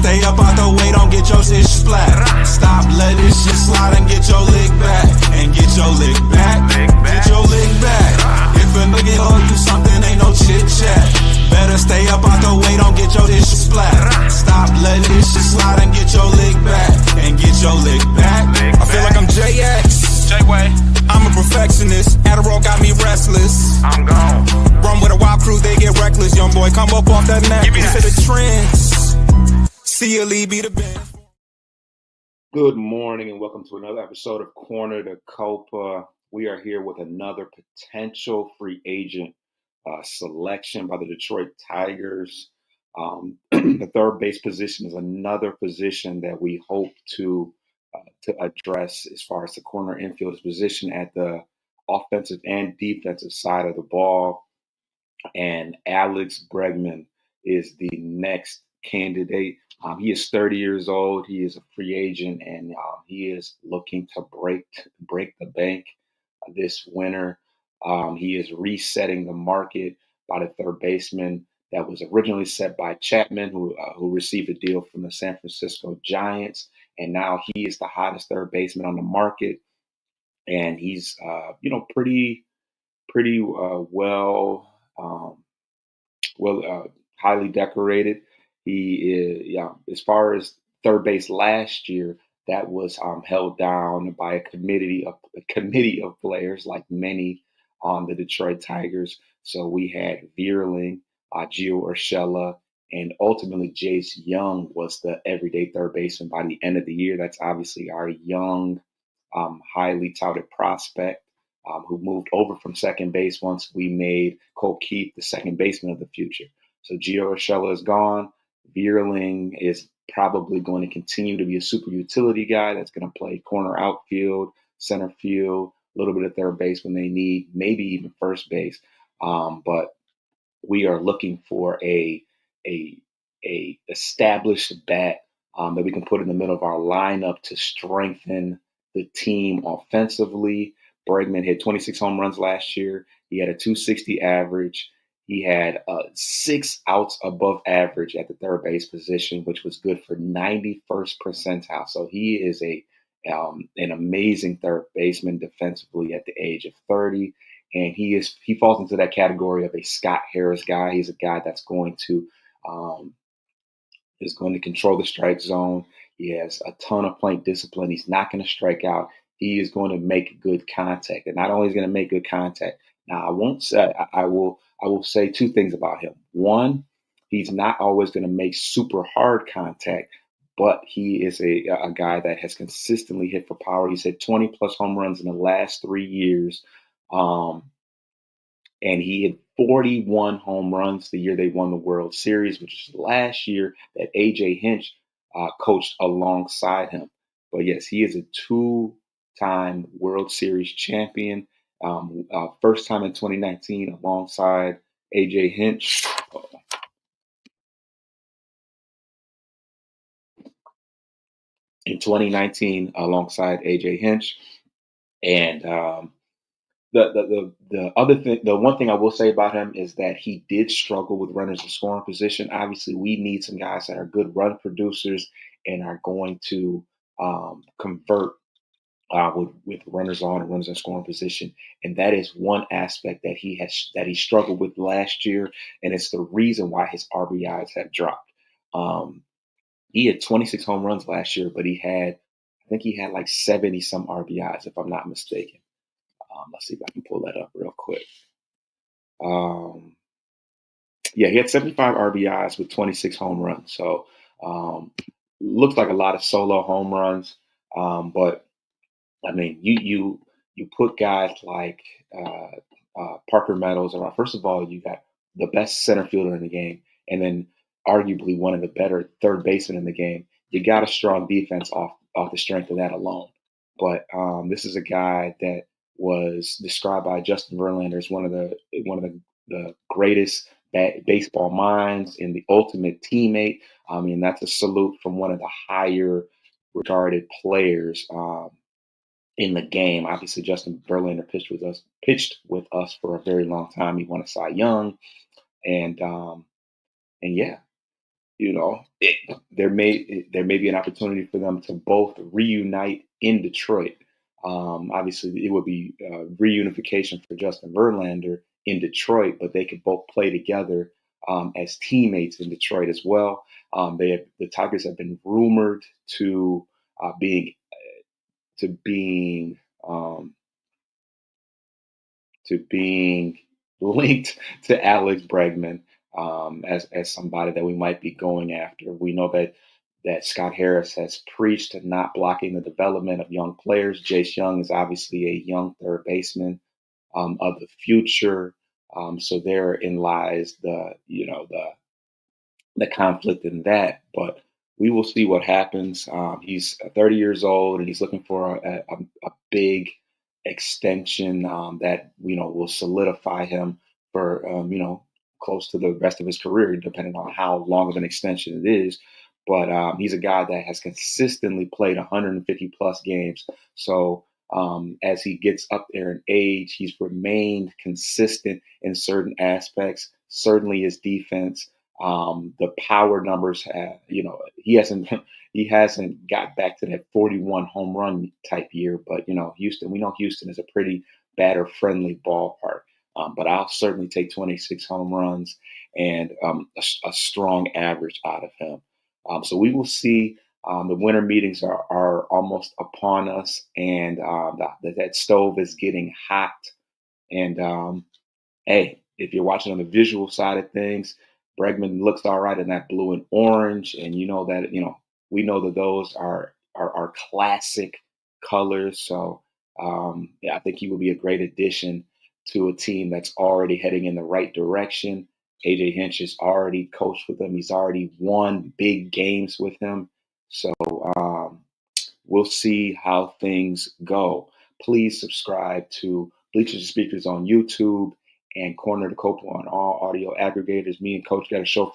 stay up out the way, don't get your shit splat. Stop, let this shit slide and get your lick back. And get your lick back, get your lick back. If a nigga owe you something, ain't no chit chat. Better stay up out the way, don't get your shit splat. Stop, let this shit slide and get your lick back. And get your lick back. I feel like I'm JX. J-Way. I'm a perfectionist. Adderall got me restless. I'm gone. Run with a wild crew, they get reckless. Young boy, come up off that neck. Give me that. To the trends. See a lead, be the band. Good morning and welcome to another episode of Corner to Copa. We are here with another potential free agent selection by the Detroit Tigers. The third base position is another position that we hope to address as far as the corner infielder's position at the offensive and defensive side of the ball. And Alex Bregman is the next candidate. He is 30 years old. He is a free agent, and he is looking to break the bank this winter. He is resetting the market by the third baseman that was originally set by Chapman, who received a deal from the San Francisco Giants, and now he is the hottest third baseman on the market, and he's pretty highly decorated. He is, as far as third base last year, that was held down by a committee of players, like many on the Detroit Tigers. So we had Vierling, Gio Urshela, and ultimately Jace Young was the everyday third baseman by the end of the year. That's obviously our young, highly touted prospect who moved over from second base once we made Cole Keith the second baseman of the future. So Gio Urshela is gone. Vierling is probably going to continue to be a super utility guy that's going to play corner outfield, center field, a little bit of third base when they need, maybe even first base. But we are looking for a established bat that we can put in the middle of our lineup to strengthen the team offensively. Bregman hit 26 home runs last year. He had a 260 average. He had 6 outs above average at the third base position, which was good for 91st percentile. So he is an amazing third baseman defensively at the age of 30. And he falls into that category of a Scott Harris guy. He's a guy that's going to control the strike zone. He has a ton of plate discipline. He's not going to strike out. He is going to make good contact, and not only is he going to make good contact. Now, I will say two things about him. One, he's not always going to make super hard contact, but he is a guy that has consistently hit for power. He's hit 20 plus home runs in the last 3 years. And he had 41 home runs the year they won the World Series, which is last year that A.J. Hinch coached alongside him. But yes, he is a two-time World Series champion. First time in 2019 alongside A.J. Hinch. In 2019 alongside A.J. Hinch. And the other thing, the one thing I will say about him is that he did struggle with runners in scoring position. Obviously, we need some guys that are good run producers and are going to convert with runners on and runners in scoring position. And that is one aspect that he struggled with last year, and it's the reason why his RBIs have dropped. He had 26 home runs last year, but I think he had like 70 some RBIs, if I'm not mistaken. Let's see if I can pull that up real quick. He had 75 RBIs with 26 home runs. So looks like a lot of solo home runs. But I mean, you put guys like Parker Meadows around. First of all, you got the best center fielder in the game, and then arguably one of the better third basemen in the game. You got a strong defense off the strength of that alone. But this is a guy that was described by Justin Verlander as one of the greatest baseball minds and the ultimate teammate. I mean, that's a salute from one of the higher regarded players in the game. Obviously, Justin Verlander pitched with us for a very long time. He won a Cy Young, and yeah, there may be an opportunity for them to both reunite in Detroit. Obviously, it would be reunification for Justin Verlander in Detroit, but they could both play together as teammates in Detroit as well. The Tigers have been rumored to being to being um, to being linked to Alex Bregman as somebody that we might be going after. We know that Scott Harris has preached to not blocking the development of young players. Jace Young is obviously a young third baseman of the future. So therein lies the conflict in that. But we will see what happens. He's 30 years old and he's looking for a big extension that will solidify him for close to the rest of his career, depending on how long of an extension it is. But he's a guy that has consistently played 150 plus games. So as he gets up there in age, he's remained consistent in certain aspects. Certainly his defense, the power numbers have, he hasn't got back to that 41 home run type year, but we know Houston is a pretty batter friendly ballpark. But I'll certainly take 26 home runs and a strong average out of him. So we will see. The winter meetings are almost upon us, and that stove is getting hot. And hey, if you're watching on the visual side of things, Bregman looks all right in that blue and orange, and we know that those are classic colors. So yeah, I think he will be a great addition to a team that's already heading in the right direction. AJ Hinch has already coached with him. He's already won big games with him. So we'll see how things go. Please subscribe to Bleachers and Speakers on YouTube and Corner to Copa on all audio aggregators. Me and Coach got a show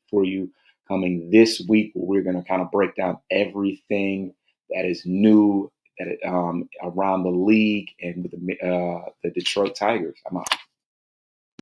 for you coming this week where we're going to kind of break down everything that is new around the league and with the Detroit Tigers. I'm out.